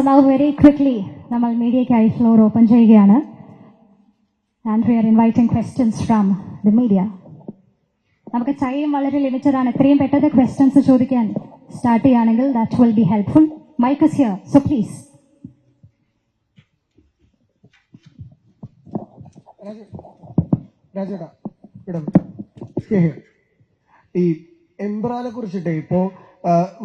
now very quickly നമ്മൾ മീഡിയയ്ക്കായി floor open ചെയ്യുകയാണ്. And we are inviting questions from the media. നമുക്ക് time വളരെ limited ആണ്. എത്രയും പെട്ടെന്ന് ക്വസ്റ്റ്യൻസ് ചോദിക്കാൻ സ്റ്റാർട്ട് ചെയ്യുകയാണെങ്കിൽ that will be helpful. Mic is here, so please. രാജേട്ടാ ഈ എംബ്രാനെ കുറിച്ചിട്ട് ഇപ്പോ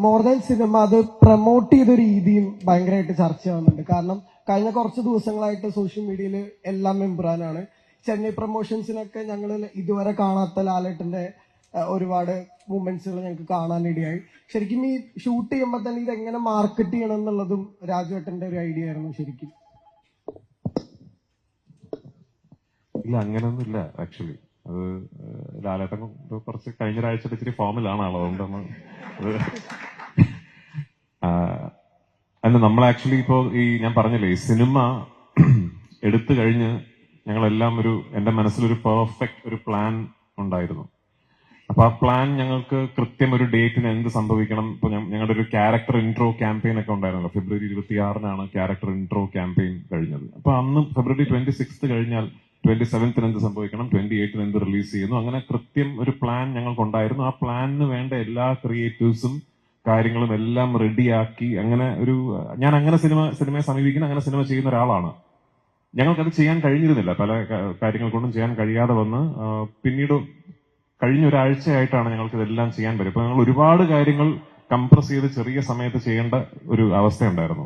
മോർ ദാൻ സിനിമ അത് പ്രൊമോട്ട് ചെയ്ത രീതിയും ഭയങ്കരമായിട്ട് ചർച്ചയാവുന്നുണ്ട്. കാരണം കഴിഞ്ഞ കുറച്ച് ദിവസങ്ങളായിട്ട് സോഷ്യൽ മീഡിയയിൽ എല്ലാം എംബ്രാനാണ്. ചെന്നൈ പ്രൊമോഷൻസിനൊക്കെ ഞങ്ങൾ ഇതുവരെ കാണാത്ത ലാലേട്ടന്റെ ഒരുപാട് മൂമെന്റ്സുകൾ ഞങ്ങൾക്ക് കാണാനിടയായി. ശരിക്കും ഈ ഷൂട്ട് ചെയ്യുമ്പോൾ തന്നെ ഇത് എങ്ങനെ മാർക്കറ്റ് ചെയ്യണം എന്നുള്ളതും രാജുവേട്ടന്റെ ഒരു ഐഡിയ ആയിരുന്നു ശരിക്കും. ഇല്ല, അങ്ങനെയൊന്നുമില്ല. ആക്ച്വലി അത് ലാലേട്ടൻ കുറച്ച് കഴിഞ്ഞ ഒരാഴ്ച ഇച്ചിരി ഫോമിലാണ് ആള്. അതുകൊണ്ടാണ് അല്ല, നമ്മൾ ആക്ച്വലി ഇപ്പോ ഈ ഞാൻ പറഞ്ഞില്ലേ, ഈ സിനിമ എടുത്തു കഴിഞ്ഞ് ഞങ്ങളെല്ലാം എന്റെ മനസ്സിലൊരു പെർഫെക്റ്റ് ഒരു പ്ലാൻ ഉണ്ടായിരുന്നു. അപ്പൊ ആ പ്ലാൻ ഞങ്ങൾക്ക് കൃത്യം ഒരു ഡേറ്റിന് എന്ത് സംഭവിക്കണം. ഇപ്പൊ ഞങ്ങളുടെ ഒരു ക്യാരക്ടർ ഇൻട്രോ ക്യാമ്പയിൻ ഒക്കെ ഉണ്ടായിരുന്നല്ലോ. ഫെബ്രുവരി 26 ക്യാരക്ടർ ഇൻട്രോ ക്യാമ്പയിൻ കഴിഞ്ഞത്. അപ്പൊ അന്ന് ഫെബ്രുവരി 26 കഴിഞ്ഞാൽ 27 എന്ത് സംഭവിക്കണം, 28 എന്ത് റിലീസ് ചെയ്യുന്നു, അങ്ങനെ കൃത്യം ഒരു പ്ലാൻ ഞങ്ങൾക്കുണ്ടായിരുന്നു. ആ പ്ലാനിന് വേണ്ട എല്ലാ ക്രിയേറ്റീവ്സും കാര്യങ്ങളും എല്ലാം റെഡിയാക്കി അങ്ങനെ ഞാൻ അങ്ങനെ സിനിമയെ സമീപിക്കുന്ന, അങ്ങനെ സിനിമ ചെയ്യുന്ന ഒരാളാണ്. ഞങ്ങൾക്കത് ചെയ്യാൻ കഴിഞ്ഞിരുന്നില്ല, പല കാര്യങ്ങൾ കൊണ്ടും ചെയ്യാൻ കഴിയാതെ വന്ന് പിന്നീട് കഴിഞ്ഞ ഒരാഴ്ചയായിട്ടാണ് ഞങ്ങൾക്ക് ഇതെല്ലാം ചെയ്യാൻ പറ്റും. അപ്പൊ ഞങ്ങൾ ഒരുപാട് കാര്യങ്ങൾ കംപ്രസ് ചെയ്ത് ചെറിയ സമയത്ത് ചെയ്യേണ്ട ഒരു അവസ്ഥയുണ്ടായിരുന്നു.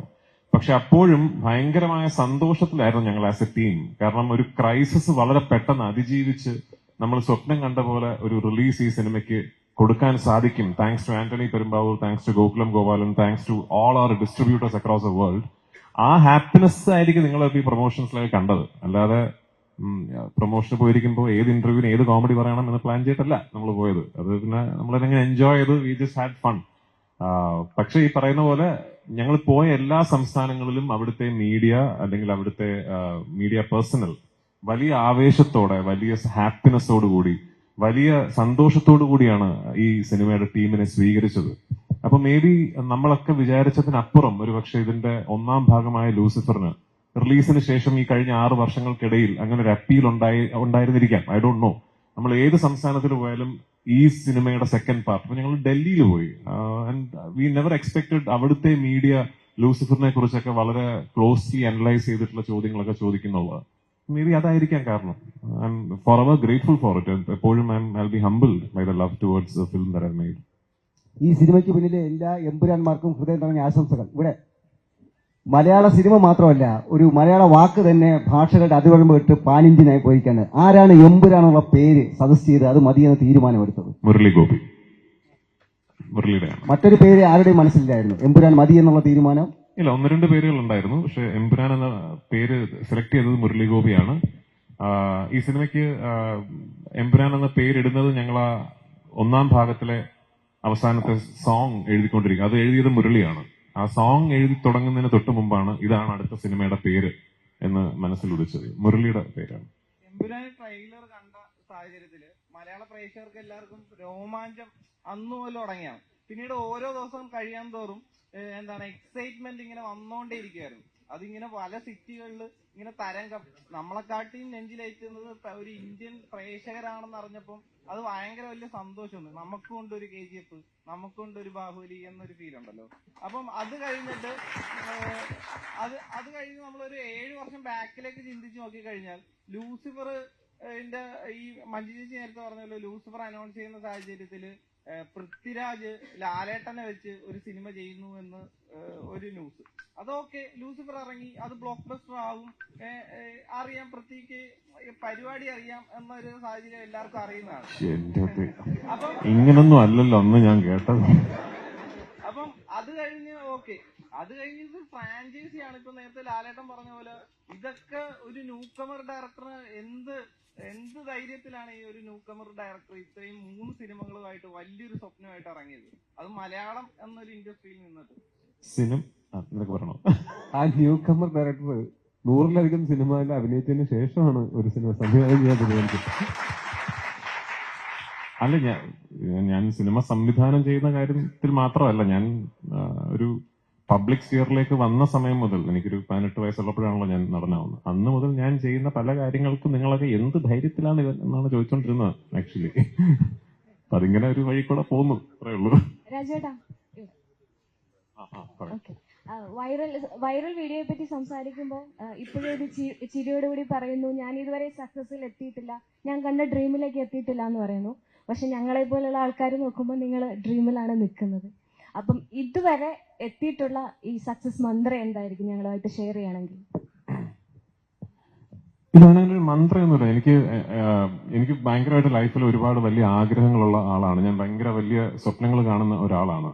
പക്ഷെ അപ്പോഴും ഭയങ്കരമായ സന്തോഷത്തിലായിരുന്നു ഞങ്ങൾ ആസ് എ ടീം. കാരണം ഒരു ക്രൈസിസ് വളരെ പെട്ടെന്ന് അതിജീവിച്ച് നമ്മൾ സ്വപ്നം കണ്ട പോലെ ഒരു റിലീസ് ഈ സിനിമയ്ക്ക് കൊടുക്കാൻ സാധിക്കും. Thanks to Antony Perumbavoor, thanks to Gokulam Gopalan, thanks to all our distributors across the world. ആ ഹാപ്പിനെസ് ആയിരിക്കും നിങ്ങളൊക്കെ ഈ പ്രൊമോഷൻസിലൊക്കെ കണ്ടത്. അല്ലാതെ പ്രൊമോഷന് പോയിരിക്കുമ്പോൾ ഏത് ഇന്റർവ്യൂവിന് ഏത് കോമഡി പറയണം എന്ന് പ്ലാൻ ചെയ്തിട്ടല്ല നമ്മൾ പോയത്. അത് പിന്നെ നമ്മളെങ്ങനെ എൻജോയ് ചെയ്ത് വി ജസ്റ്റ് ഹാഡ് ഫൺ. പക്ഷെ ഈ പറയുന്ന പോലെ ഞങ്ങൾ പോയ എല്ലാ സംസ്ഥാനങ്ങളിലും അവിടുത്തെ മീഡിയ അല്ലെങ്കിൽ അവിടുത്തെ മീഡിയ പേഴ്സണൽ വലിയ ആവേശത്തോടെ, വലിയ ഹാപ്പിനെസ്സോടുകൂടി, വലിയ സന്തോഷത്തോടു കൂടിയാണ് ഈ സിനിമയുടെ ടീമിനെ സ്വീകരിച്ചത്. അപ്പൊ മേ ബി നമ്മളൊക്കെ വിചാരിച്ചതിനപ്പുറം ഒരുപക്ഷെ ഇതിന്റെ ഒന്നാം ഭാഗമായ ലൂസിഫറിന് റിലീസിന് ശേഷം ഈ കഴിഞ്ഞ 6 വർഷങ്ങൾക്കിടയിൽ അങ്ങനെ ഒരു അപ്പീൽ ഉണ്ടായിരുന്നിരിക്കാം. I don't know. നമ്മൾ ഏത് സംസ്ഥാനത്തിൽ പോയാലും ഈ സിനിമയുടെ സെക്കൻഡ് പാർട്ട്, അപ്പൊ ഞങ്ങൾ ഡൽഹിയിൽ പോയി. ആൻഡ് വി നെവർ എക്സ്പെക്ടഡ് അവിടുത്തെ മീഡിയ ലൂസിഫറിനെ കുറിച്ചൊക്കെ വളരെ ക്ലോസ്ലി അനലൈസ് ചെയ്തിട്ടുള്ള ചോദ്യങ്ങളൊക്കെ ചോദിക്കുന്നുള്ളത്. മേ ബി അതായിരിക്കാം കാരണം. I am forever grateful for it. എപ്പോഴും I be humbled by the love towards the film that I made. ഈ സിനിമയ്ക്ക് പിന്നിലെ എല്ലാ എമ്പുരാന്മാർക്കും ഹൃദയം നിറഞ്ഞ ആശംസകൾ. ഇവിടെ മലയാള സിനിമ മാത്രമല്ല, ഒരു മലയാള വാക്ക് തന്നെ ഭാഷകളുടെ അതിവഴമ്പ് ഇട്ട് പാനിന്ത്യനായി പോയിക്കാണ്. ആരാണ് എമ്പുരാനുള്ള പേര് സജസ്റ്റ് ചെയ്ത് അത് മതിയെന്ന് തീരുമാനമെടുത്തത്? മുരളി ഗോപി. മുരളിയുടെ മറ്റൊരു പേര് ആരുടെയും മനസ്സിലായിരുന്നു എമ്പുരാൻ മതി എന്നുള്ള തീരുമാനം? ഇല്ല, 1-2 പേരുകൾ ഉണ്ടായിരുന്നു. പക്ഷെ എമ്പുരാൻ എന്ന പേര് സെലക്ട് ചെയ്തത് മുരളി ഗോപിയാണ്. ഈ സിനിമയ്ക്ക് എമ്പുരാൻ എന്ന പേരിടുന്നത് ഞങ്ങൾ ആ ഒന്നാം ഭാഗത്തിലെ അവസാനത്തെ സോങ് എഴുതിക്കൊണ്ടിരിക്കുക. അത് എഴുതിയത് മുരളിയാണ്. ആ സോങ് എഴുതി തുടങ്ങുന്നതിന് തൊട്ട് മുമ്പാണ് ഇതാണ് അടുത്ത സിനിമയുടെ പേര് എന്ന് മനസ്സിൽ ഉദിച്ചത്. മുരളിയുടെ പേരാണ്. എമ്പുരാൻ ട്രെയിലർ കണ്ട സാഹചര്യത്തില് മലയാള പ്രേക്ഷകർക്ക് എല്ലാവർക്കും രോമാഞ്ചം അന്നുപോലും തുടങ്ങിയാണ്. പിന്നീട് ഓരോ ദിവസവും കഴിയാൻ തോറും എക്സൈറ്റ്മെന്റ് ഇങ്ങനെ വന്നോണ്ടേയിരിക്കുകയായിരുന്നു. അതിങ്ങനെ പല സിറ്റികളിൽ ഇങ്ങനെ തരംഗം നമ്മളെക്കാട്ടിയും നെഞ്ചിലേറ്റുന്നത് ഒരു ഇന്ത്യൻ പ്രേക്ഷകരാണെന്ന് അറിഞ്ഞപ്പം അത് ഭയങ്കര വലിയ സന്തോഷമുണ്ട്. നമുക്കുണ്ടൊരു KGF, നമുക്കുണ്ടൊരു ബാഹുബലി എന്നൊരു ഫീൽ ഉണ്ടല്ലോ. അപ്പം അത് കഴിഞ്ഞിട്ട് അത് കഴിഞ്ഞ് നമ്മളൊരു 7 വർഷം ബാക്കിലേക്ക് ചിന്തിച്ച് നോക്കിക്കഴിഞ്ഞാൽ ലൂസിഫർ ഈ മഞ്ജു ചേച്ചി നേരത്തെ പറഞ്ഞല്ലോ, ലൂസിഫർ അനൗൺസ് ചെയ്യുന്ന സാഹചര്യത്തില് പൃഥ്വിരാജ് ലാലേട്ടനെ വെച്ച് ഒരു സിനിമ ചെയ്യുന്നു എന്ന് ഒരു ന്യൂസ്. അതൊക്കെ ലൂസിഫർ ഇറങ്ങി, അത് ബ്ലോക്ക് ബസ്റ്റർ ആവും, അറിയാം, പൃഥ്വിക്ക് പരിപാടി അറിയാം എന്നൊരു സാഹചര്യം എല്ലാവർക്കും അറിയുന്നതാണ്. അപ്പം ഇങ്ങനൊന്നും അല്ലല്ലോ അന്ന് ഞാൻ കേട്ടത്. അപ്പം അത് കഴിഞ്ഞ് അത് കഴിഞ്ഞത് ഫ്രാഞ്ചൈസിയാണ്. ഇപ്പൊ നേരത്തെ ലാലേട്ടൻ പറഞ്ഞ പോലെ ഇതൊക്കെ ഒരു ന്യൂകമർ ഡയറക്ടറിന് എന്ത് ധൈര്യത്തിലാണ് ഈ ഒരു ന്യൂകമർ ഡയറക്ടർ ഇത്രയും 3 സിനിമകളുമായിട്ട് വലിയൊരു സ്വപ്നമായിട്ട് ഇറങ്ങിയത്, അത് മലയാളം എന്നൊരു ഇൻഡസ്ട്രിയിൽ നിന്നിട്ട്. ആ ന്യൂകമർ ഡയറക്ടർ 100-ലധികം സിനിമയിൽ അഭിനയിച്ചതിന് ശേഷമാണ് ഒരു സിനിമ സംവിധാനം ചെയ്യാൻ തീരുമാനിച്ചത്. അല്ല, ഞാൻ സിനിമ സംവിധാനം ചെയ്യുന്ന കാര്യത്തിൽ മാത്രമല്ല, ഞാൻ ഒരു പബ്ലിക് സ്ഫിയറിലേക്ക് വന്ന സമയം മുതൽ, എനിക്കൊരു 18 വയസ്സുള്ളപ്പോഴാണല്ലോ ഞാൻ നടനാവുന്നത്, അന്ന് മുതൽ ഞാൻ ചെയ്യുന്ന പല കാര്യങ്ങൾക്കും നിങ്ങളൊക്കെ എന്ത് ധൈര്യത്തിലാണ് ഇവൻ എന്നാണ് ചോദിച്ചോണ്ടിരുന്നത് ആക്ച്വലി. അപ്പൊ അതിങ്ങനെ ഒരു വഴി കൂടെ പോകുന്നു, അത്രേ ഉള്ളൂ. രാജേട്ടാ, ഓക്കെ, വൈറൽ വീഡിയോയെ പറ്റി സംസാരിക്കുമ്പോൾ ഇപ്പോഴും ഒരു ചിരിയോടുകൂടി പറയുന്നു, ഞാൻ ഇതുവരെ സക്സസിൽ എത്തിയിട്ടില്ല, ഞാൻ കണ്ട ഡ്രീമിലേക്ക് എത്തിയിട്ടില്ല എന്ന് പറയുന്നു. പക്ഷെ ഞങ്ങളെ പോലുള്ള ആൾക്കാർ നോക്കുമ്പോൾ നിങ്ങൾ ഡ്രീമിലാണ് നിൽക്കുന്നത്. അപ്പം ഇതുവരെ എത്തിയിട്ടുള്ള ഈ സക്സസ് മന്ത്രം എന്തായിരിക്കും, ഞങ്ങളുമായിട്ട് ഷെയർ ചെയ്യണമെങ്കിൽ? ഇതാണ് ഒരു മന്ത്രമൊന്നുമില്ല. എനിക്ക് ഭയങ്കരമായിട്ട് ലൈഫിൽ ഒരുപാട് വലിയ ആഗ്രഹങ്ങളുള്ള ആളാണ് ഞാൻ. ഭയങ്കര വലിയ സ്വപ്നങ്ങൾ കാണുന്ന ഒരാളാണ്.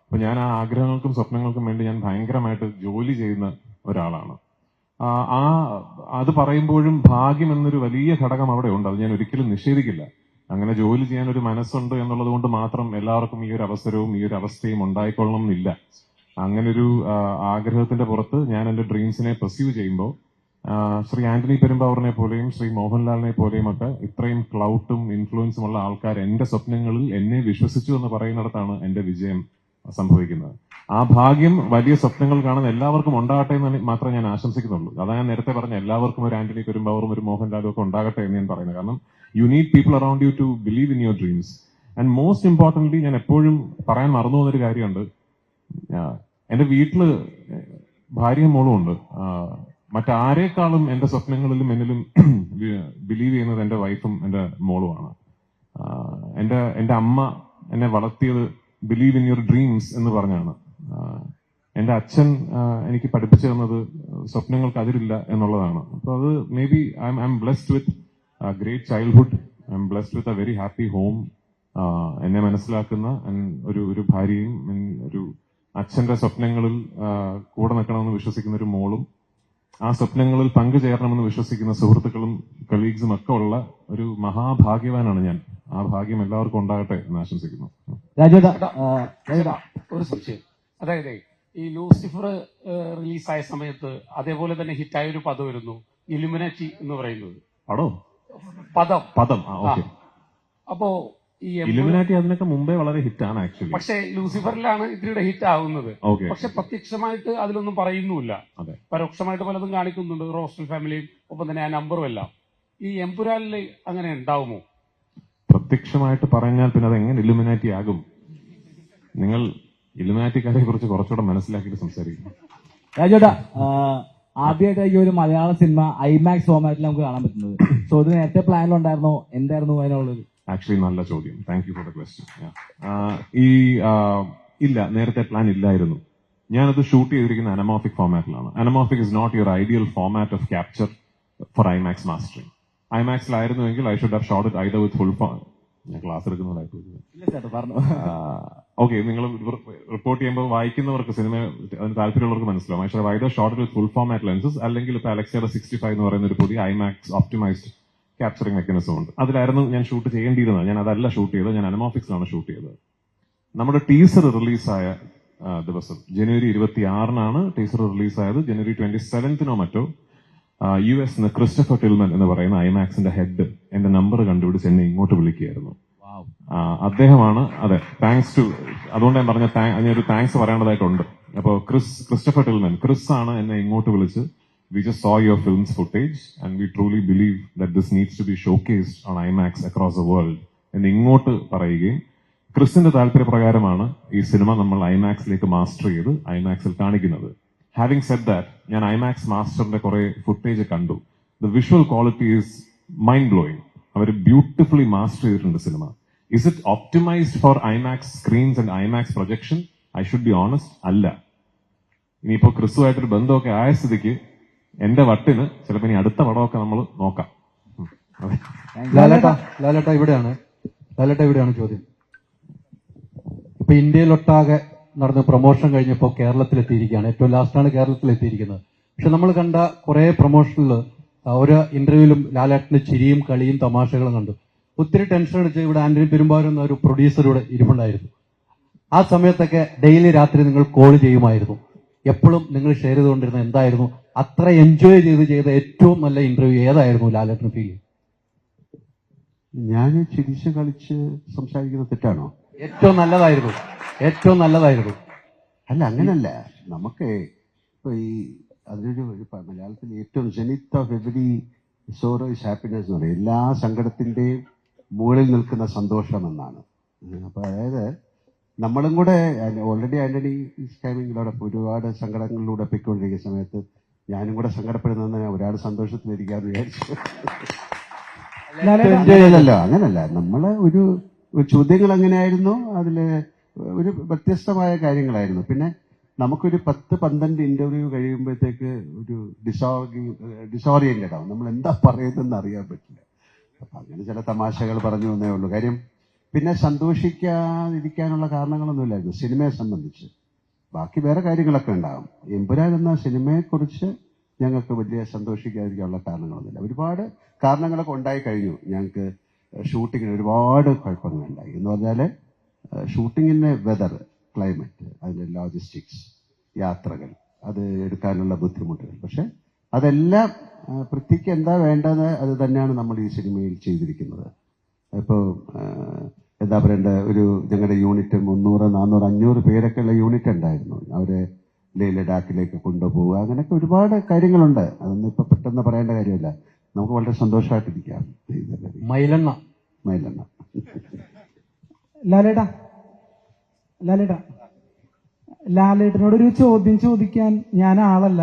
അപ്പൊ ഞാൻ ആ ആഗ്രഹങ്ങൾക്കും സ്വപ്നങ്ങൾക്കും വേണ്ടി ഞാൻ ഭയങ്കരമായിട്ട് ജോലി ചെയ്യുന്ന ഒരാളാണ്. അത് പറയുമ്പോഴും ഭാഗ്യം എന്നൊരു വലിയ ഘടകം അവിടെ ഉണ്ട്. അത് ഞാൻ ഒരിക്കലും നിഷേധിക്കില്ല. അങ്ങനെ ജോലി ചെയ്യാൻ ഒരു മനസ്സുണ്ട് എന്നുള്ളത് കൊണ്ട് മാത്രം എല്ലാവർക്കും ഈ ഒരു അവസരവും ഈ ഒരു അവസ്ഥയും ഉണ്ടായിക്കൊള്ളണം എന്നില്ല. അങ്ങനൊരു ആഗ്രഹത്തിന്റെ പുറത്ത് ഞാൻ എന്റെ ഡ്രീംസിനെ പെർസ്യൂ ചെയ്യുമ്പോൾ ശ്രീ ആന്റണി പെരുമ്പാവൂരിനെ പോലെയും ശ്രീ മോഹൻലാലിനെ പോലെയും ഒക്കെ ഇത്രയും ക്ലൗട്ടും ഇൻഫ്ലുവൻസും ഉള്ള ആൾക്കാർ എന്റെ സ്വപ്നങ്ങളിൽ എന്നെ വിശ്വസിച്ചു എന്ന് പറയുന്നിടത്താണ് എന്റെ വിജയം സംഭവിക്കുന്നത്. ആ ഭാഗ്യം വലിയ സ്വപ്നങ്ങൾ കാണുന്ന എല്ലാവർക്കും ഉണ്ടാകട്ടെ എന്ന് മാത്രമേ ഞാൻ ആശംസിക്കുന്നുള്ളൂ. അതാ ഞാൻ നേരത്തെ പറഞ്ഞ എല്ലാവർക്കും ഒരു ആന്റണി പെരുമ്പാവൂറും ഒരു മോഹൻലാലും ഒക്കെ ഉണ്ടാകട്ടെ എന്ന് ഞാൻ പറയുന്നത്. കാരണം you need people around you to believe in your dreams. And most importantly ഞാൻ എപ്പോഴും പറയാൻ മറന്നു പോകുന്നൊരു കാര്യമുണ്ട്. എന്റെ വീട്ടില് ഭാര്യയും മോളും ഉണ്ട്. മറ്റാരേക്കാളും എന്റെ സ്വപ്നങ്ങളിലും എന്നിലും ബിലീവ് ചെയ്യുന്നത് എന്റെ വൈഫും എന്റെ മോളുമാണ്. എന്റെ അമ്മ എന്നെ വളർത്തിയത് ബിലീവ് ഇൻ യുവർ ഡ്രീംസ് എന്ന് പറഞ്ഞാണ്. എന്റെ അച്ഛൻ എനിക്ക് പഠിപ്പിച്ചു തന്നത് സ്വപ്നങ്ങൾക്ക് അതിരില്ല എന്നുള്ളതാണ്. അപ്പൊ അത് may be I M blessed with great childhood. I M blessed with a very happy home. എന്നെ മനസ്സിലാക്കുന്ന ഒരു ഭാര്യയും ഒരു അച്ഛന്റെ സ്വപ്നങ്ങളിൽ കൂടെ നിൽക്കണമെന്ന് വിശ്വസിക്കുന്ന ഒരു മോളും ആ സ്വപ്നങ്ങളിൽ പങ്കുചേരണമെന്ന് വിശ്വസിക്കുന്ന സുഹൃത്തുക്കളും കൊളീഗ്സും ഒക്കെ ഉള്ള ഒരു മഹാഭാഗ്യവാനാണ് ഞാൻ. ആ ഭാഗ്യം എല്ലാവർക്കും ഉണ്ടാകട്ടെ എന്ന് ആശംസിക്കുന്നു. ഒരു സംശയം, അതായത് ഈ ലൂസിഫർ റിലീസായ സമയത്ത് അതേപോലെ തന്നെ ഹിറ്റായ ഒരു പദം വരുന്നു, ഇലുമിനാറ്റി എന്ന് പറയുന്നത്. പദം ഓക്കെ. അപ്പോ ഈ ഇലുമിനാറ്റി അതിനൊക്കെ മുമ്പേ വളരെ ഹിറ്റാണ് ആക്ച്വലി. പക്ഷെ ലൂസിഫറിലാണ് ഇതിലൂടെ ഹിറ്റ് ആവുന്നത്. പക്ഷെ പ്രത്യക്ഷമായിട്ട് അതിലൊന്നും പറയുന്നുമില്ല. പരോക്ഷമായിട്ട് പലതും കാണിക്കുന്നുണ്ട്, റോസ്റ്റൽ ഫാമിലിയും ഒപ്പം തന്നെ ആ നമ്പറും എല്ലാം. ഈ എമ്പുരാനിൽ അങ്ങനെ ഉണ്ടാവുമോ? പ്രത്യക്ഷമായിട്ട് പറഞ്ഞാൽ പിന്നെ അത് എങ്ങനെ ഇലുമിനാറ്റി ആകും? നിങ്ങൾ ഇലുമിനാറ്റിക്കാരെ കുറിച്ച് കുറച്ചുകൂടെ മനസ്സിലാക്കിയിട്ട് സംസാരിക്കും. രാജേട്ടാ, ആദ്യമായിട്ട് ഈ ഒരു മലയാള സിനിമ ഐമാക്സ് ഫോർമാറ്റിൽ നമുക്ക് കാണാൻ പറ്റുന്നത്. സോ ഇത് നേരത്തെ പ്ലാനിലുണ്ടായിരുന്നോ? എന്തായിരുന്നു അതിനുള്ളത്? ആക്ച്വലി നല്ല ചോദ്യം. Thank you for the question. ഇല്ല, നേരത്തെ പ്ലാൻ ഇല്ലായിരുന്നു. ഞാനത് ഷൂട്ട് ചെയ്തിരിക്കുന്ന അനമോർഫിക് ഫോർമാറ്റിലാണ്. Anamorphic is not your ideal format of capture for IMAX mastering. ഐമാക്സിലായിരുന്നുവെങ്കിൽ I should have shot it either with full form. ഞാൻ ക്ലാസ് എടുക്കുന്നതായിട്ട് ഓക്കെ. നിങ്ങൾ റിപ്പോർട്ട് ചെയ്യുമ്പോൾ വായിക്കുന്നവർക്ക്, സിനിമ അതിന് താല്പര്യമുള്ളവർക്ക് മനസ്സിലാവും. I should have either shot it with full format lenses, അല്ലെങ്കിൽ ഇപ്പൊ അലക്സയുടെ 65 എന്ന് പറയുന്ന ഒരു പുതിയ ഐമാക്സ് ഓപ്റ്റിമൈസ്ഡ് ക്യാപ്ചറിംഗ് മെക്കാനിസം ഉണ്ട്. അതിലായിരുന്നു ഞാൻ ഷൂട്ട് ചെയ്യേണ്ടിയിരുന്നത്. ഞാൻ അതല്ല ഷൂട്ട് ചെയ്തത്, ഞാൻ അനമോർഫിക്സിലാണ് ഷൂട്ട് ചെയ്തത്. നമ്മുടെ ടീസർ റിലീസായ ദിവസം ജനുവരി 26-നാണ് ടീസർ റിലീസായത്. ജനുവരി 27-നോ മറ്റോ US ക്രിസ്റ്റഫർ ടിൽമൻ എന്ന് പറയുന്ന ഐമാക്സിന്റെ ഹെഡ് എന്റെ നമ്പർ കണ്ടുപിടിച്ച് എന്നെ ഇങ്ങോട്ട് വിളിക്കുകയായിരുന്നു. അദ്ദേഹമാണ്. അതെ, താങ്ക്സ് ടു, അതുകൊണ്ട് ഞാൻ പറഞ്ഞ അതിനൊരു താങ്ക്സ് പറയേണ്ടതായിട്ടുണ്ട്. അപ്പോൾ ക്രിസ്റ്റഫർ ടിൽമൻ, ക്രിസ് ആണ് എന്നെ ഇങ്ങോട്ട് വിളിച്ച് we just saw your film's footage and we truly believe that this needs to be showcased on IMAX across the world എന്ന് ഇങ്ങോട്ട് പറയുകയും ക്രിസിന്റെ താല്പര്യപ്രകാരമാണ് ഈ സിനിമ നമ്മൾ ഐമാക്സിലേക്ക് മാസ്റ്റർ ചെയ്ത് ഐമാക്സിൽ കാണിക്കുന്നത്. ഹാവിംഗ് സെഡ് ദാറ്റ്, ഞാൻ ഐമാക്സ് മാസ്റ്ററിന്റെ കുറെ ഫുട്ടേജ് കണ്ടു. The visual quality is mind blowing. അവർ ബ്യൂട്ടിഫുള്ളി മാസ്റ്റർ ചെയ്തിട്ടുണ്ട് സിനിമ. Is it optimised for IMAX screens and IMAX projection? I should be honest, അല്ല. ഇനിയിപ്പോ ക്രിസുമായിട്ടൊരു ബന്ധമൊക്കെ ആയ സ്ഥിതിക്ക് എന്റെ വട്ടിന് ചിലപ്പോ ഇനി അടുത്ത പടമൊക്കെ നമ്മൾ നോക്കാം. ലാലേട്ട ഇവിടെയാണ് ചോദ്യം. ഇപ്പൊ ഇന്ത്യയിലൊട്ടാകെ നടന്ന പ്രൊമോഷൻ കഴിഞ്ഞപ്പോൾ കേരളത്തിലെത്തിയിരിക്കുകയാണ്. ഏറ്റവും ലാസ്റ്റാണ് കേരളത്തിലെത്തിയിരിക്കുന്നത്. പക്ഷെ നമ്മൾ കണ്ട കുറെ പ്രൊമോഷനിൽ ഒരു ഇന്റർവ്യൂവിലും ലാലേട്ടന്റെ ചിരിയും കളിയും തമാശകളും കണ്ടു. ഒത്തിരി ടെൻഷൻ അടിച്ച് ഇവിടെ ആന്റണി പെരുമ്പാവൂർ എന്ന ഒരു പ്രൊഡ്യൂസർ ഇവിടെ ഇരിപ്പുണ്ടായിരുന്നു. ആ സമയത്തൊക്കെ ഡെയിലി രാത്രി നിങ്ങൾ കോൾ ചെയ്യുമായിരുന്നു. എപ്പോഴും നിങ്ങൾ ഷെയർ ചെയ്തുകൊണ്ടിരുന്ന എന്തായിരുന്നു? അത്ര എൻജോയ് ചെയ്ത ഏറ്റവും നല്ല ഇന്റർവ്യൂ ഏതായിരുന്നു ലാലേട്ടന് ഫീൽ? ഞാൻ ചിരിച്ച് കളിച്ച് സംസാരിക്കുന്നത് തെറ്റാണോ? ഏറ്റവും നല്ലതായിരുന്നു. അല്ല, അങ്ങനല്ല. നമുക്ക് ഇപ്പൊ ഈ അതിനൊരു മലയാളത്തിൽ ഏറ്റവും zenith of every sorrow is happiness എന്ന് പറയും. എല്ലാ സങ്കടത്തിന്റെയും മുകളിൽ നിൽക്കുന്ന സന്തോഷം എന്നാണ്. അപ്പൊ അതായത് നമ്മളും കൂടെ ഓൾറെഡി ആന്റണി ടൈമിങ്ങിലൂടെ ഒരുപാട് സങ്കടങ്ങളിലൂടെ പൊയ്ക്കൊണ്ടിരിക്കുന്ന സമയത്ത് ഞാനും കൂടെ സങ്കടപ്പെടുന്ന ഒരാൾ സന്തോഷത്തിലിരിക്കാന്ന് വിചാരിച്ചു. എൻജോയ് ചെയ്തല്ലോ. അങ്ങനല്ല, നമ്മള് ഒരു ചോദ്യങ്ങൾ എങ്ങനെയായിരുന്നു, അതില് ഒരു വ്യത്യസ്തമായ കാര്യങ്ങളായിരുന്നു. പിന്നെ നമുക്കൊരു 10-12 ഇന്റർവ്യൂ കഴിയുമ്പോഴത്തേക്ക് ഒരു ഡിസോറിയന്റഡ് ആവും. നമ്മൾ എന്താ പറയുന്നതെന്ന് അറിയാൻ പറ്റില്ല. അപ്പൊ അങ്ങനെ ചില തമാശകൾ പറഞ്ഞു എന്നേ ഉള്ളൂ. കാര്യം പിന്നെ സന്തോഷിക്കാതിരിക്കാനുള്ള കാരണങ്ങളൊന്നുമില്ലായിരുന്നു സിനിമയെ സംബന്ധിച്ച്. ബാക്കി വേറെ കാര്യങ്ങളൊക്കെ ഉണ്ടാകും. എമ്പുരാൻ എന്ന സിനിമയെക്കുറിച്ച് ഞങ്ങൾക്ക് വലിയ സന്തോഷിക്കാതിരിക്കാനുള്ള കാരണങ്ങളൊന്നുമില്ല. ഒരുപാട് കാരണങ്ങളൊക്കെ ഉണ്ടായി കഴിഞ്ഞു. ഞങ്ങൾക്ക് ഷൂട്ടിങ്ങിന് ഒരുപാട് കുഴപ്പങ്ങളുണ്ടായി. എന്ന് പറഞ്ഞാൽ ഷൂട്ടിങ്ങിന് വെതർ, ക്ലൈമറ്റ്, അതിൻ്റെ ലോജിസ്റ്റിക്സ്, യാത്രകൾ, അത് എടുക്കാനുള്ള ബുദ്ധിമുട്ടുകൾ. പക്ഷെ അതെല്ലാം പൃഥ്വിക്ക് എന്താ വേണ്ടത് അത് തന്നെയാണ് നമ്മൾ ഈ സിനിമയിൽ ചെയ്തിരിക്കുന്നത്. ഇപ്പോൾ എന്താ പറയണ്ടേ, ഒരു ഞങ്ങളുടെ യൂണിറ്റ് 300, 400, 500 പേരൊക്കെ ഉള്ള യൂണിറ്റ് ഉണ്ടായിരുന്നു. അവരെ ലഡാക്കിലേക്ക് കൊണ്ടുപോവുക, അങ്ങനെയൊക്കെ ഒരുപാട് കാര്യങ്ങളുണ്ട്. അതൊന്നും ഇപ്പൊ പെട്ടെന്ന് പറയേണ്ട കാര്യമില്ല. നമുക്ക് വളരെ സന്തോഷമായിട്ടിരിക്കാം. മൈലെണ്ണ ലാലേട്ടനോടൊരു ചോദ്യം ചോദിക്കാൻ ഞാൻ ആളല്ല.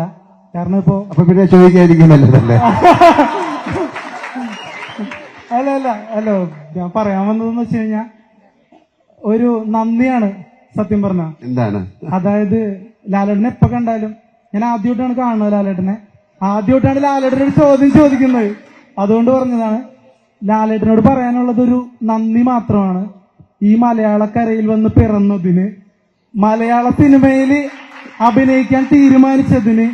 കാരണം ഇപ്പോ അപ്പൊ പിന്നെ ചോദിക്കാതിരിക്കും നല്ലതല്ലേ? അല്ല ഞാൻ പറയാൻ വന്നതെന്ന് വെച്ച് കഴിഞ്ഞാൽ ഒരു നന്ദിയാണ് സത്യം പറഞ്ഞ. എന്താണ്? അതായത് ലാലേട്ടനെ എപ്പോ കണ്ടാലും ഞാൻ ആദ്യമായിട്ടാണ് കാണുന്നത്. ആദ്യമായിട്ടാണ് ലാലേട്ടനോട് ചോദ്യം ചോദിക്കുന്നത്. അതുകൊണ്ട് പറഞ്ഞതാണ്. ലാലേട്ടനോട് പറയാനുള്ളത് ഒരു നന്ദി മാത്രമാണ്. ഈ മലയാളക്കരയിൽ വന്ന് പിറന്നതിന്, മലയാള സിനിമയിൽ അഭിനയിക്കാൻ തീരുമാനിച്ചതിന്,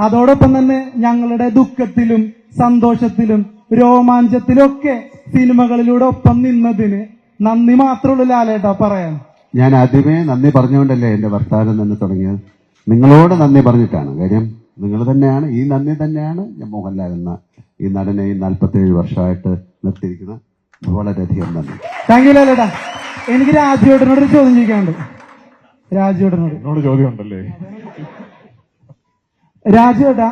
അതോടൊപ്പം തന്നെ ഞങ്ങളുടെ ദുഃഖത്തിലും സന്തോഷത്തിലും രോമാഞ്ചത്തിലൊക്കെ സിനിമകളിലൂടെ ഒപ്പം നിന്നതിന് നന്ദി മാത്രമുള്ളൂ ലാലേട്ടാ പറയാൻ. ഞാൻ ആദ്യമേ നന്ദി പറഞ്ഞുകൊണ്ടല്ലേ എന്റെ വർത്താനം തന്നെ തുടങ്ങിയത്. നിങ്ങളോട് നന്ദി പറഞ്ഞിട്ടാണ്. കാര്യം നിങ്ങൾ തന്നെയാണ്, ഈ നന്ദി തന്നെയാണ് ഞാൻ മോഹൻലാൽ എന്ന ഈ നടനെ 47 വർഷമായിട്ട് നിർത്തിയിരിക്കുന്ന. വളരെയധികം നന്ദി. താങ്ക് യു ലാലേട്ടാ. എനിക്ക് രാജുവേട്ടനോടൊരു ചോദ്യം ചോദിക്കാനുണ്ട്. രാജുവേട്ടനോട് ചോദ്യം ഉണ്ടല്ലേ? രാജുവേട്ടാ,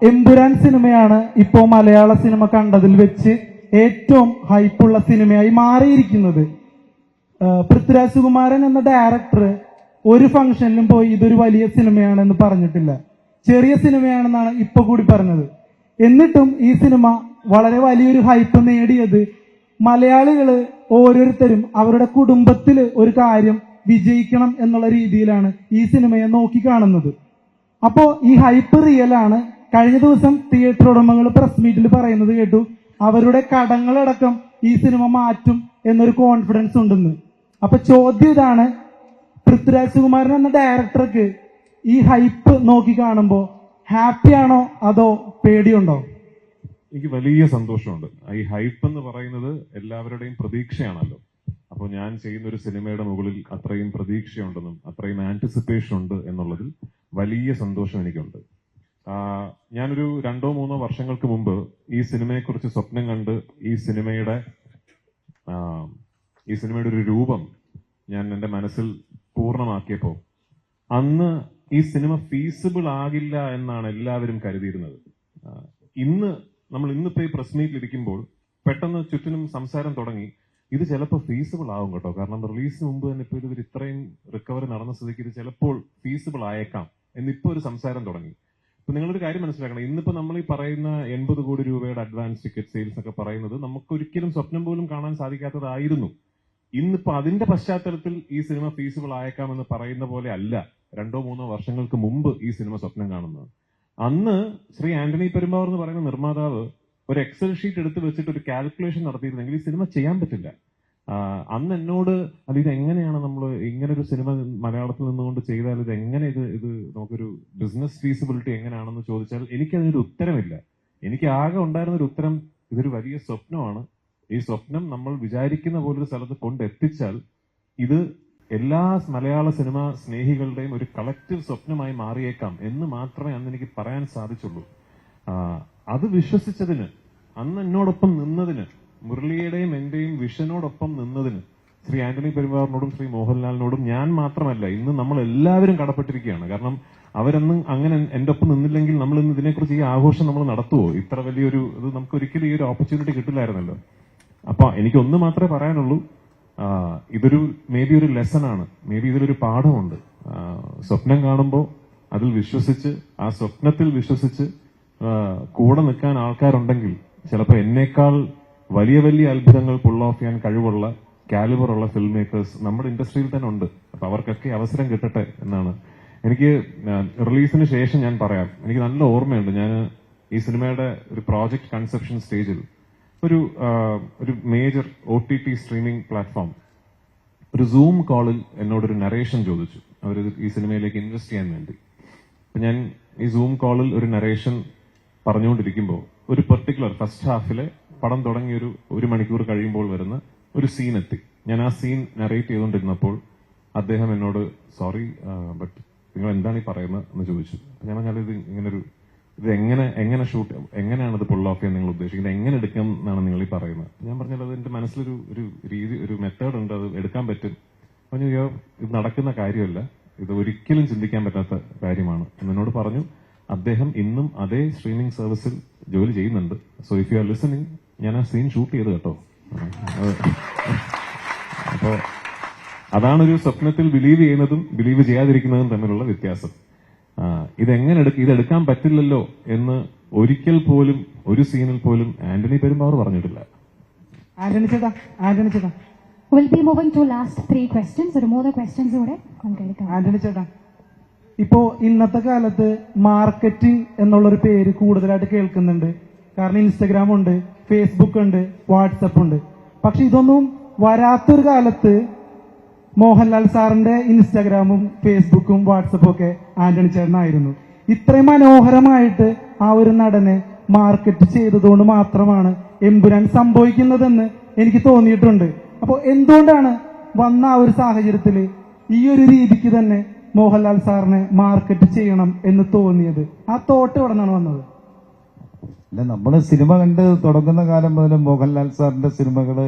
എമ്പുരാൻ സിനിമയാണ് ഇപ്പോ മലയാള സിനിമ കണ്ടതിൽ വെച്ച് ഏറ്റവും ഹൈപ്പുള്ള സിനിമയായി മാറിയിരിക്കുന്നത്. പൃഥ്വിരാജ് സുകുമാരൻ എന്ന ഡയറക്ടർ ഒരു ഫംഗ്ഷനിലും പോയി ഇതൊരു വലിയ സിനിമയാണെന്ന് പറഞ്ഞിട്ടില്ല. ചെറിയ സിനിമയാണെന്നാണ് ഇപ്പൊ കൂടി പറഞ്ഞത്. എന്നിട്ടും ഈ സിനിമ വളരെ വലിയൊരു ഹൈപ്പ് നേടിയത് മലയാളികള് ഓരോരുത്തരും അവരുടെ കുടുംബത്തിൽ ഒരു കാര്യം വിജയിക്കണം എന്നുള്ള രീതിയിലാണ് ഈ സിനിമയെ നോക്കിക്കാണുന്നത്. അപ്പോ ഈ ഹൈപ്പ് റിയലാണ്. കഴിഞ്ഞ ദിവസം തിയേറ്റർ ഉടമകൾ പ്രസ് മീറ്റിൽ പറയുന്നത് കേട്ടു, അവരുടെ കടങ്ങളടക്കം ഈ സിനിമ മാറ്റും എന്നൊരു കോൺഫിഡൻസ് ഉണ്ടെന്ന്. അപ്പൊ ചോദ്യം ഇതാണ്, പൃഥ്വിരാജ് സുകുമാരൻ എന്ന ഡയറക്ടർക്ക് ഈ ഹൈപ്പ് നോക്കി കാണുമ്പോ ഹാപ്പിയാണോ അതോ പേടിയുണ്ടോ? എനിക്ക് വലിയ സന്തോഷമുണ്ട്. ഈ ഹൈപ്പ് എന്ന് പറയുന്നത് എല്ലാവരുടെയും പ്രതീക്ഷയാണല്ലോ. അപ്പോൾ ഞാൻ ചെയ്യുന്ന ഒരു സിനിമയുടെ മുകളിൽ അത്രയും പ്രതീക്ഷയുണ്ടെന്നും അത്രയും ആന്റിസിപ്പേഷൻ ഉണ്ട് എന്നുള്ളതിൽ വലിയ സന്തോഷം എനിക്കുണ്ട്. ഞാനൊരു 2-3 വർഷങ്ങൾക്ക് മുമ്പ് ഈ സിനിമയെക്കുറിച്ച് സ്വപ്നം കണ്ട് ഈ സിനിമയുടെ ഒരു രൂപം ഞാൻ എൻ്റെ മനസ്സിൽ പൂർണ്ണമാക്കിയപ്പോൾ അന്ന് ഈ സിനിമ ഫീസിബിൾ ആകില്ല എന്നാണ് എല്ലാവരും കരുതിയിരുന്നത്. ഇന്നിപ്പോ ഈ പ്രസ് മീറ്റിൽ ഇരിക്കുമ്പോൾ പെട്ടെന്ന് ചുറ്റിനും സംസാരം തുടങ്ങി, ഇത് ചിലപ്പോൾ ഫീസിബിൾ ആവും കേട്ടോ, കാരണം റിലീസിന് മുമ്പ് തന്നെ ഇപ്പൊ ഇത് ഇത്രയും റിക്കവറി നടന്ന സ്ഥിതിക്ക് ഇത് ചിലപ്പോൾ ഫീസിബിൾ ആയേക്കാം എന്നിപ്പോ ഒരു സംസാരം തുടങ്ങി. ഇപ്പൊ നിങ്ങളൊരു കാര്യം മനസ്സിലാക്കണം, ഇന്നിപ്പോ നമ്മൾ ഈ പറയുന്ന 80 കോടി രൂപയുടെ അഡ്വാൻസ് ടിക്കറ്റ് സെയിൽസ് ഒക്കെ പറയുന്നത് നമുക്ക് ഒരിക്കലും സ്വപ്നം പോലും കാണാൻ സാധിക്കാത്തതായിരുന്നു. ഇന്നിപ്പോ അതിന്റെ പശ്ചാത്തലത്തിൽ ഈ സിനിമ ഫീസിബിൾ ആയേക്കാമെന്ന് പറയുന്ന പോലെ അല്ല 2-3 വർഷങ്ങൾക്ക് മുമ്പ് ഈ സിനിമ സ്വപ്നം കാണുന്നത്. അന്ന് ശ്രീ ആന്റണി പെരുമ്പാവൂർ എന്ന് പറയുന്ന നിർമ്മാതാവ് ഒരു എക്സൽ ഷീറ്റ് എടുത്ത് വെച്ചിട്ട് ഒരു കാൽക്കുലേഷൻ നടത്തിയിരുന്നെങ്കിൽ ഈ സിനിമ ചെയ്യാൻ പറ്റില്ല. അന്ന് എന്നോട് ഇത് എങ്ങനെയാണ് നമ്മൾ ഇങ്ങനെ ഒരു സിനിമ മലയാളത്തിൽ നിന്നുകൊണ്ട് ചെയ്താൽ ഇത് എങ്ങനെ ഇത് നമുക്കൊരു ബിസിനസ് ഫീസിബിലിറ്റി എങ്ങനെയാണെന്ന് ചോദിച്ചാൽ എനിക്കതിനൊരു ഉത്തരമില്ല. എനിക്ക് ആകെ ഉണ്ടായിരുന്ന ഒരു ഉത്തരം, ഇതൊരു വലിയ സ്വപ്നമാണ്. ഈ സ്വപ്നം നമ്മൾ വിചാരിക്കുന്ന പോലൊരു സ്ഥലത്ത് കൊണ്ടെത്തിച്ചാൽ ഇത് എല്ലാ മലയാള സിനിമ സ്നേഹികളുടെയും ഒരു കളക്റ്റീവ് സ്വപ്നമായി മാറിയേക്കാം എന്ന് മാത്രമേ അന്ന് എനിക്ക് പറയാൻ സാധിച്ചുള്ളൂ. അത് വിശ്വസിച്ചതിന്, അന്ന് എന്നോടൊപ്പം നിന്നതിന്, മുരളിയുടെയും എന്റെയും വിഷനോടൊപ്പം നിന്നതിന് ശ്രീ ആന്റണി പെരുമ്പാവൂരിനോടും ശ്രീ മോഹൻലാലിനോടും ഞാൻ മാത്രമല്ല, ഇന്ന് നമ്മൾ എല്ലാവരും കടപ്പെട്ടിരിക്കുകയാണ്. കാരണം അവരൊന്നും അങ്ങനെ എന്റെ ഒപ്പം നിന്നില്ലെങ്കിൽ നമ്മൾ ഇന്ന് ഇതിനെക്കുറിച്ച് ഈ ആഘോഷം നമ്മൾ നടത്തുവോ? ഇത്ര വലിയൊരു ഇത് നമുക്ക് ഒരിക്കലും ഈ ഒരു ഓപ്പർച്യൂണിറ്റി കിട്ടില്ലായിരുന്നല്ലോ. അപ്പൊ എനിക്ക് ഒന്ന് മാത്രമേ പറയാനുള്ളൂ, ഇതൊരു മേ ബി ഒരു ലെസൺ ആണ്, മേ ബി ഇതിലൊരു പാഠമുണ്ട്. സ്വപ്നം കാണുമ്പോൾ അതിൽ വിശ്വസിച്ച്, ആ സ്വപ്നത്തിൽ വിശ്വസിച്ച് കൂടെ നിൽക്കാൻ ആൾക്കാരുണ്ടെങ്കിൽ ചിലപ്പോൾ എന്നേക്കാൾ വലിയ വലിയ അത്ഭുതങ്ങൾ പുൾ ഓഫ് ചെയ്യാൻ കഴിവുള്ള കാലിബറുള്ള ഫിൽം മേക്കേഴ്സ് നമ്മുടെ ഇൻഡസ്ട്രിയിൽ തന്നെ ഉണ്ട്. അപ്പൊ അവർക്കൊക്കെ അവസരം കിട്ടട്ടെ എന്നാണ് എനിക്ക്. റിലീസിന് ശേഷം ഞാൻ പറയാം, എനിക്ക് നല്ല ഓർമ്മയുണ്ട്, ഞാൻ ഈ സിനിമയുടെ ഒരു പ്രോജക്ട് കൺസെപ്ഷൻ സ്റ്റേജിൽ ഒരു മേജർ OTT സ്ട്രീമിംഗ് പ്ലാറ്റ്ഫോം ഒരു സൂം കോളിൽ എന്നോടൊരു നറേഷൻ ചോദിച്ചു, അവർ ഈ സിനിമയിലേക്ക് ഇൻവെസ്റ്റ് ചെയ്യാൻ വേണ്ടി. അപ്പൊ ഞാൻ ഈ സൂം കോളിൽ ഒരു നറേഷൻ പറഞ്ഞുകൊണ്ടിരിക്കുമ്പോൾ ഒരു പെർട്ടിക്കുലർ ഫസ്റ്റ് ഹാഫിലെ പടം തുടങ്ങി ഒരു മണിക്കൂർ കഴിയുമ്പോൾ വരുന്ന ഒരു സീൻ എത്തി. ഞാൻ ആ സീൻ നറേറ്റ് ചെയ്തുകൊണ്ടിരുന്നപ്പോൾ അദ്ദേഹം എന്നോട് സോറി ബട്ട് നിങ്ങൾ എന്താണ് ഈ പറയുന്നത് എന്ന് ചോദിച്ചു. ഞാൻ പറഞ്ഞാൽ ഇത് എങ്ങനെ ഷൂട്ട്, എങ്ങനെയാണ് ഇത് പുൾ ഓഫ് ചെയ്യാൻ നിങ്ങൾ ഉദ്ദേശിക്കുന്നത്, എങ്ങനെ എടുക്കാം എന്നാണ് നിങ്ങൾ ഈ പറയുന്നത്. ഞാൻ പറഞ്ഞാൽ അത് എന്റെ മനസ്സിലൊരു രീതി, ഒരു മെത്തേഡ് ഉണ്ട്, അത് എടുക്കാൻ പറ്റും. പറഞ്ഞു, ഇത് നടക്കുന്ന കാര്യമല്ല, ഇത് ഒരിക്കലും ചിന്തിക്കാൻ പറ്റാത്ത കാര്യമാണ് എന്നോട് പറഞ്ഞു. അദ്ദേഹം ഇന്നും അതേ സ്ട്രീമിംഗ് സർവീസിൽ ജോലി ചെയ്യുന്നുണ്ട്. So if you are listening, ഞാൻ ആ സീൻ ഷൂട്ട് ചെയ്ത് കേട്ടോ. അപ്പോ അതാണൊരു സ്വപ്നത്തിൽ ബിലീവ് ചെയ്യുന്നതും ബിലീവ് ചെയ്യാതിരിക്കുന്നതും തമ്മിലുള്ള വ്യത്യാസം. ഇതെടുക്കാൻ പറ്റില്ലല്ലോ എന്ന് ഒരിക്കൽ പോലും ഒരു സീനിൽ പോലും ആന്റണി പെരുമ്പാവൂർ പറഞ്ഞിട്ടില്ല. ആന്റണി ചേട്ടാ We'll be moving to last 3 questions. ഒരു 3 questions കൂടെ നമുക്ക് എടുക്കാം. ആന്റണി ചേട്ടാ, ഇപ്പോ ഇന്നത്തെ കാലത്ത് മാർക്കറ്റിംഗ് എന്നുള്ളൊരു പേര് കൂടുതലായിട്ട് കേൾക്കുന്നുണ്ട്. കാരണം ഇൻസ്റ്റഗ്രാം ഉണ്ട്, ഫേസ്ബുക്ക് ഉണ്ട്, വാട്സപ്പ് ഉണ്ട്. പക്ഷെ ഇതൊന്നും വരാത്തൊരു കാലത്ത് മോഹൻലാൽ സാറിന്റെ ഇൻസ്റ്റഗ്രാമും ഫേസ്ബുക്കും വാട്സപ്പും ഒക്കെ ആന്റണി ചേട്ടനായിരുന്നു. ഇത്രയും മനോഹരമായിട്ട് ആ ഒരു നടനെ മാർക്കറ്റ് ചെയ്തതുകൊണ്ട് മാത്രമാണ് എമ്പുരാൻ സംഭവിക്കുന്നതെന്ന് എനിക്ക് തോന്നിയിട്ടുണ്ട്. അപ്പോൾ എന്തുകൊണ്ടാണ് വന്ന ആ ഒരു സാഹചര്യത്തിൽ ഈ ഒരു രീതിക്ക് തന്നെ മോഹൻലാൽ സാറിനെ മാർക്കറ്റ് ചെയ്യണം എന്ന് തോന്നിയത്? ആ തോട്ട് എവിടെ നിന്നാണ് വന്നത്? അല്ല, നമ്മള് സിനിമ കണ്ട് തുടങ്ങുന്ന കാലം മുതൽ മോഹൻലാൽ സാറിന്റെ സിനിമകള്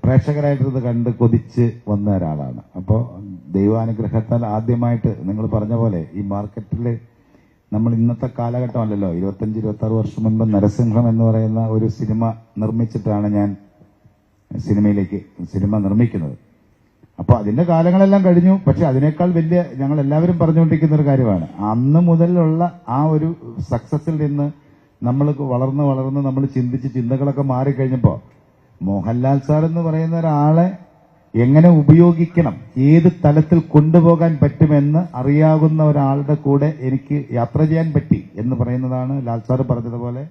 പ്രേക്ഷകരായിട്ടിത് കണ്ട് കൊതിച്ച് വന്ന ഒരാളാണ്. അപ്പോൾ ദൈവാനുഗ്രഹത്താൽ ആദ്യമായിട്ട് നിങ്ങൾ പറഞ്ഞ പോലെ ഈ മാർക്കറ്റിൽ നമ്മൾ ഇന്നത്തെ കാലഘട്ടമല്ലല്ലോ, 25-26 വർഷം മുൻപ് നരസിംഹം എന്ന് പറയുന്ന ഒരു സിനിമ നിർമ്മിച്ചിട്ടാണ് ഞാൻ സിനിമ നിർമ്മിക്കുന്നത്. അപ്പൊ അതിന്റെ കാലങ്ങളെല്ലാം കഴിഞ്ഞു. പക്ഷെ അതിനേക്കാൾ വലിയ ഞങ്ങൾ എല്ലാവരും പറഞ്ഞുകൊണ്ടിരിക്കുന്ന ഒരു കാര്യമാണ്, അന്ന് മുതലുള്ള ആ ഒരു സക്സസിൽ നിന്ന് നമ്മൾ വളർന്ന് നമ്മൾ ചിന്തകളൊക്കെ മാറിക്കഴിഞ്ഞപ്പോ മോഹൻലാൽ സാർ എന്ന് പറയുന്ന ഒരാളെ എങ്ങനെ ഉപയോഗിക്കണം, ഏത് തലത്തിൽ കൊണ്ടുപോകാൻ പറ്റുമെന്ന് അറിയാവുന്ന ഒരാളുടെ കൂടെ എനിക്ക് യാത്ര ചെയ്യാൻ പറ്റി എന്ന് പറയുന്നതാണ്. ലാൽ സാർ പറഞ്ഞതുപോലെ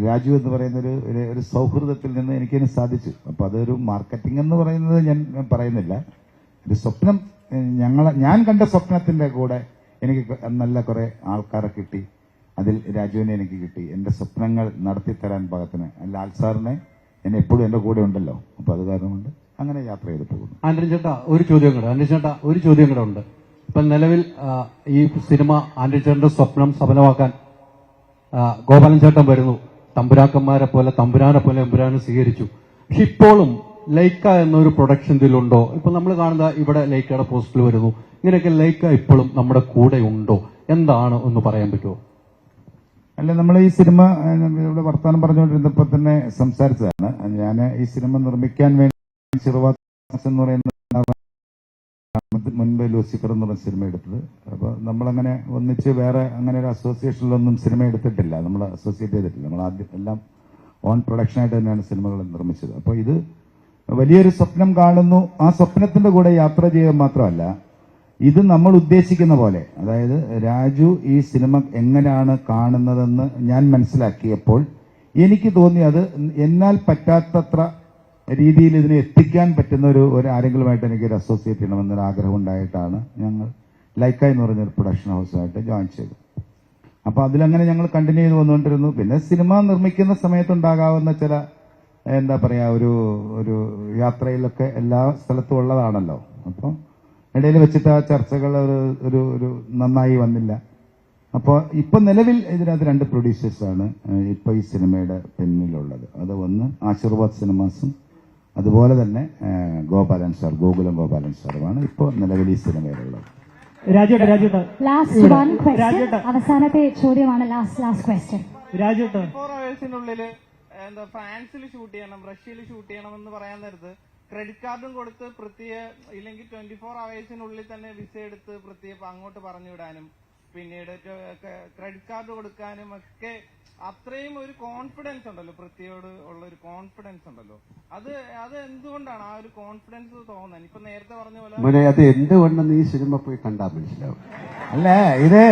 രാജു എന്ന് പറയുന്ന ഒരു സൗഹൃദത്തിൽ നിന്ന് എനിക്കതിന് സാധിച്ചു. അപ്പൊ അതൊരു മാർക്കറ്റിംഗ് എന്ന് പറയുന്നത് ഞാൻ പറയുന്നില്ല. ഒരു സ്വപ്നം, ഞാൻ കണ്ട സ്വപ്നത്തിന്റെ കൂടെ എനിക്ക് നല്ല കുറെ ആൾക്കാരെ കിട്ടി. അതിൽ രാജുവിനെ എനിക്ക് കിട്ടി. എന്റെ സ്വപ്നങ്ങൾ നടത്തിത്തരാൻ പാകത്തിന് ലാൽ സാറിനെ എന്നെ എപ്പോഴും എന്റെ കൂടെ ഉണ്ടല്ലോ. അപ്പൊ അത് കാരണം കൊണ്ട് അങ്ങനെ യാത്ര ചെയ്ത് പോകുന്നു. ആന്റണി ചേട്ടാ, ഒരു ചോദ്യം കൂടെ ഉണ്ട്. ഇപ്പൊ നിലവിൽ ഈ സിനിമ ആന്റണി ചേട്ടന്റെ സ്വപ്നം സഫലമാക്കാൻ ഗോപാലൻ ചേട്ടൻ വരുന്നു. തമ്പുരാക്കന്മാരെ പോലെ തമ്പുരാനെ പോലെ എമ്പുരാനെ സ്വീകരിച്ചു. പക്ഷെ ഇപ്പോഴും ലൈക്ക എന്നൊരു പ്രൊഡക്ഷൻ ഇതിലുണ്ടോ? ഇപ്പൊ നമ്മൾ കാണുന്ന ഇവിടെ ലൈക്കയുടെ പോസ്റ്റിൽ വരുന്നു. ഇങ്ങനെയൊക്കെ ലൈക്ക ഇപ്പോഴും നമ്മുടെ കൂടെ ഉണ്ടോ? എന്താണ് ഒന്ന് പറയാൻ പറ്റുമോ? അല്ല, നമ്മൾ ഈ സിനിമ ഇവിടെ വർത്തമാനം പറഞ്ഞുകൊണ്ടിരുന്നപ്പോൾ തന്നെ സംസാരിച്ചതാണ്. ഞാൻ ഈ സിനിമ നിർമ്മിക്കാൻ വേണ്ടി ചെറുവാസ് എന്ന് പറയുന്ന മുൻപ് ലൂസിഫർ എന്ന് പറഞ്ഞ സിനിമ എടുത്തത്. അപ്പൊ നമ്മളങ്ങനെ ഒന്നിച്ച് വേറെ അങ്ങനെ ഒരു അസോസിയേഷനിലൊന്നും സിനിമ എടുത്തിട്ടില്ല, നമ്മൾ അസോസിയേറ്റ് ചെയ്തിട്ടില്ല. നമ്മൾ ആദ്യം എല്ലാം ഓൺ പ്രൊഡക്ഷനായിട്ട് തന്നെയാണ് സിനിമകൾ നിർമ്മിച്ചത്. അപ്പോൾ ഇത് വലിയൊരു സ്വപ്നം കാണുന്നു. ആ സ്വപ്നത്തിന്റെ കൂടെ യാത്ര ചെയ്യുക മാത്രമല്ല, ഇത് നമ്മൾ ഉദ്ദേശിക്കുന്ന പോലെ, അതായത് രാജു ഈ സിനിമ എങ്ങനെയാണ് കാണുന്നതെന്ന് ഞാൻ മനസ്സിലാക്കിയപ്പോൾ എനിക്ക് തോന്നി അത് എന്നാൽ പറ്റാത്തത്ര രീതിയിൽ ഇതിനെ എത്തിക്കാൻ പറ്റുന്ന ഒരു ആരെങ്കിലുമായിട്ട് എനിക്കൊരു അസോസിയേറ്റ് ചെയ്യണമെന്നൊരു ആഗ്രഹം ഉണ്ടായിട്ടാണ് ഞങ്ങൾ ലൈക്ക എന്ന് പറഞ്ഞൊരു പ്രൊഡക്ഷൻ ഹൗസുമായിട്ട് ജോയിൻ ചെയ്തത്. അപ്പൊ അതിലങ്ങനെ ഞങ്ങൾ കണ്ടിന്യൂ ചെയ്ത് വന്നുകൊണ്ടിരുന്നു. പിന്നെ സിനിമ നിർമ്മിക്കുന്ന സമയത്തുണ്ടാകാവുന്ന ചില എന്താ പറയാ ഒരു യാത്രയിലൊക്കെ എല്ലാ സ്ഥലത്തും ഉള്ളതാണല്ലോ. അപ്പം ഇടയിൽ വെച്ചിട്ട് ആ ചർച്ചകൾ ഒരു നന്നായി വന്നില്ല. അപ്പോൾ ഇപ്പൊ നിലവിൽ ഇതിനകത്ത് 2 പ്രൊഡ്യൂസേഴ്സാണ് ഇപ്പൊ ഈ സിനിമയുടെ പിന്നിലുള്ളത്. അത് ഒന്ന് ആശീർവാദ് സിനിമാസും അതുപോലെ തന്നെ ഗോപാലൻ സാർ, ഗോകുലം ഗോപാലൻ സാറുമാണ് ഇപ്പോൾ നിലവിൽ ഈ സിനിമയിലുള്ളത്. ലാസ്റ്റ് വൺ ക്വസ്റ്റ്യൻ, അവസാനത്തെ ചോദ്യമാണ്. Last question. 24 hours എന്താ ഫ്രാൻസിൽ ഷൂട്ട് ചെയ്യണം, റഷ്യയിൽ ഷൂട്ട് ചെയ്യണം എന്ന് പറയാൻ നേരത്ത് ക്രെഡിറ്റ് കാർഡും കൊടുത്ത് ഇല്ലെങ്കിൽ 24 hours തന്നെ വിസ എടുത്ത് അങ്ങോട്ട് പറഞ്ഞു വിടാനും പിന്നീട് ക്രെഡിറ്റ് കാർഡ് കൊടുക്കാനും ഒക്കെ അത്രയും ഒരു കോൺഫിഡൻസ് ഉണ്ടല്ലോ, പൃഥ്വിയോട് ഉള്ള ഒരു കോൺഫിഡൻസ് ഉണ്ടല്ലോ. അത് എന്തുകൊണ്ടാണ് ആ ഒരു കോൺഫിഡൻസ് തോന്നാൻ? ഇപ്പൊ നേരത്തെ പറഞ്ഞ പോലെ അത് എന്തുകൊണ്ടെന്ന് ഈ സിനിമ പോയി കണ്ടാൽ മനസ്സിലാവും. അല്ല ഇത്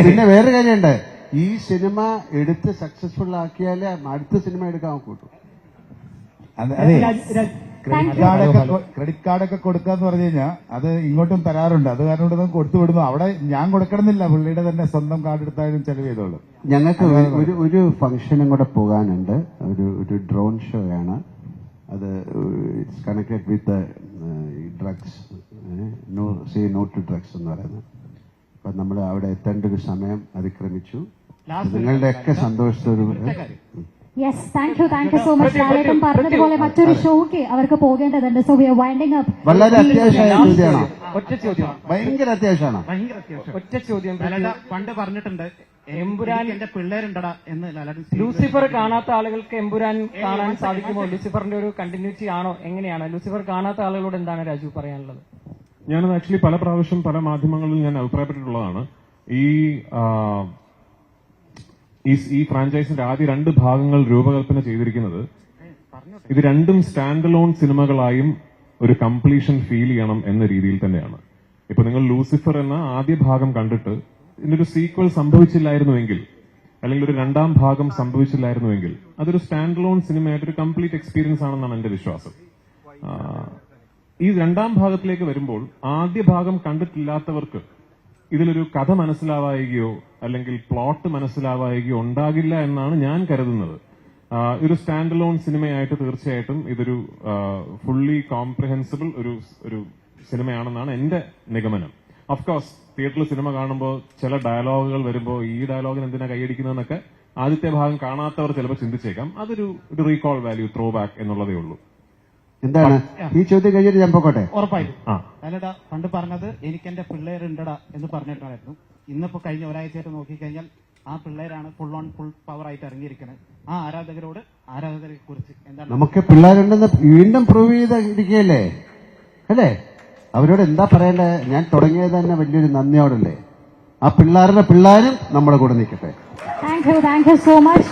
പിന്നെ വേറെ കാര്യമുണ്ട്, ഈ സിനിമ എടുത്ത് സക്സസ്ഫുൾ ആക്കിയാലേ അടുത്ത സിനിമ എടുക്കാൻ കൂട്ടും. അതെ, ക്രെഡിറ്റ് കാർഡൊക്കെ കൊടുക്കാന്ന് പറഞ്ഞു കഴിഞ്ഞാൽ അത് ഇങ്ങോട്ടും തരാറുണ്ട്. അത് കാരണം ഇവിടെ കൊടുത്തു വിടുന്നു. അവിടെ ഞാൻ കൊടുക്കണമെന്നില്ല, പുള്ളിയുടെ തന്നെ സ്വന്തം കാർഡ് എടുത്താലും ചെലവ് ചെയ്തോളൂ. ഞങ്ങൾക്ക് ഒരു ഫംഗ്ഷനും കൂടെ പോകാനുണ്ട്. ഒരു ഡ്രോൺ ഷോ ആണ് അത്. It's connected with drugs, no to drugs എന്ന് പറയുന്നത്. അപ്പൊ നമ്മൾ അവിടെ എത്തേണ്ട ഒരു സമയം അതിക്രമിച്ചു. നിങ്ങളുടെയൊക്കെ സന്തോഷത്തോട് yes, thank you so much. ലാലേട്ടൻ പറഞ്ഞതുപോലെ മറ്റൊരു ഷോയ്ക്ക് അവർക്ക് പോകേണ്ടതുണ്ട്. So we are winding up. വളരെ അത്യാവശ്യമായ ചോദ്യമാണ്. ഒറ്റ ചോദ്യം, ഭയങ്കര അത്യാവശ്യമാണ്. ഒറ്റ ചോദ്യം. പണ്ട് പറഞ്ഞിട്ടുണ്ട് എമ്പുരാൻ എന്റെ പിള്ളേരുണ്ടടാ എന്ന്. ലൂസിഫർ കാണാത്ത ആളുകൾക്ക് എമ്പുരാൻ കാണാൻ സാധിക്കുമോ? ലൂസിഫറിന്റെ ഒരു കണ്ടിന്യൂറ്റി ആണോ? എങ്ങനെയാണ് ലൂസിഫർ കാണാത്ത ആളുകളോട് എന്താണ് രാജു പറയാനുള്ളത്? ഞാനത് ആക്ച്വലി പല പ്രാവശ്യം പല മാധ്യമങ്ങളിൽ ഞാൻ അഭിപ്രായപ്പെട്ടിട്ടുള്ളതാണ്. ഈ ഫ്രാഞ്ചൈസിന്റെ ആദ്യ 2 ഭാഗങ്ങൾ രൂപകൽപ്പന ചെയ്തിരിക്കുന്നത് ഇത് രണ്ടും സ്റ്റാൻഡ് അലോൺ സിനിമകളായും ഒരു കംപ്ലീഷൻ ഫീൽ ചെയ്യണം എന്ന രീതിയിൽ തന്നെയാണ്. ഇപ്പൊ നിങ്ങൾ ലൂസിഫർ എന്ന ആദ്യ ഭാഗം കണ്ടിട്ട് ഇതിനൊരു സീക്വൽ സംഭവിച്ചില്ലായിരുന്നുവെങ്കിൽ, അല്ലെങ്കിൽ ഒരു 2ാം ഭാഗം സംഭവിച്ചില്ലായിരുന്നുവെങ്കിൽ അതൊരു സ്റ്റാൻഡ് അലോൺ സിനിമയായിട്ട് ഒരു കംപ്ലീറ്റ് എക്സ്പീരിയൻസ് ആണെന്നാണ് എന്റെ വിശ്വാസം. ഈ 2ാം ഭാഗത്തിലേക്ക് വരുമ്പോൾ ആദ്യ ഭാഗം കണ്ടിട്ടില്ലാത്തവർക്ക് ഇതിലൊരു കഥ മനസ്സിലാവുകയോ അല്ലെങ്കിൽ പ്ലോട്ട് മനസ്സിലാവുകയോ ഉണ്ടാകില്ല എന്നാണ് ഞാൻ കരുതുന്നത്. ഒരു സ്റ്റാൻഡ് അലോൺ സിനിമയായിട്ട് തീർച്ചയായിട്ടും ഇതൊരു ഫുള്ളി കോംപ്രിഹെൻസിബിൾ ഒരു സിനിമയാണെന്നാണ് എന്റെ നിഗമനം. ഓഫ്കോഴ്സ് തിയേറ്ററിൽ സിനിമ കാണുമ്പോൾ ചില ഡയലോഗുകൾ വരുമ്പോൾ ഈ ഡയലോഗിന് എന്തിനാ കൈയടിക്കുന്നതെന്നൊക്കെ ആദ്യത്തെ ഭാഗം കാണാത്തവർ ചിലപ്പോൾ ചിന്തിച്ചേക്കാം. അതൊരു റീകോൾ വാല്യൂ, ത്രോ ബാക്ക് എന്നുള്ളതേ ഉള്ളൂ. എന്താണ് ഈ ചോദ്യം കഴിഞ്ഞിട്ട് ഞാൻ പോകട്ടെ? ഉറപ്പായിട്ടും. അല്ലടാ, പണ്ട് പറഞ്ഞത് എനിക്ക് എന്റെ പിള്ളേരുണ്ടടാ എന്ന് പറഞ്ഞിട്ടായിരുന്നു. ഇന്നിപ്പോ കഴിഞ്ഞ ഒരാഴ്ചയായിട്ട് നോക്കിക്കഴിഞ്ഞാൽ ആ പിള്ളേരാണ് ഫുൾ പവർ ആയിട്ട് ഇറങ്ങിയിരിക്കുന്നത്. ആ ആരാധകരെ കുറിച്ച് എന്താണ്? നമുക്ക് പിള്ളേരുണ്ടെന്ന് വീണ്ടും പ്രൂവ് ചെയ്തിരിക്കുകയല്ലേ അല്ലേ? അവരോട് എന്താ പറയേണ്ടത്? ഞാൻ തുടങ്ങിയത് തന്നെ വലിയൊരു നന്ദിയോടല്ലേ. ആ പിള്ളേരും നമ്മുടെ കൂടെ നിൽക്കട്ടെ. Thank you so much.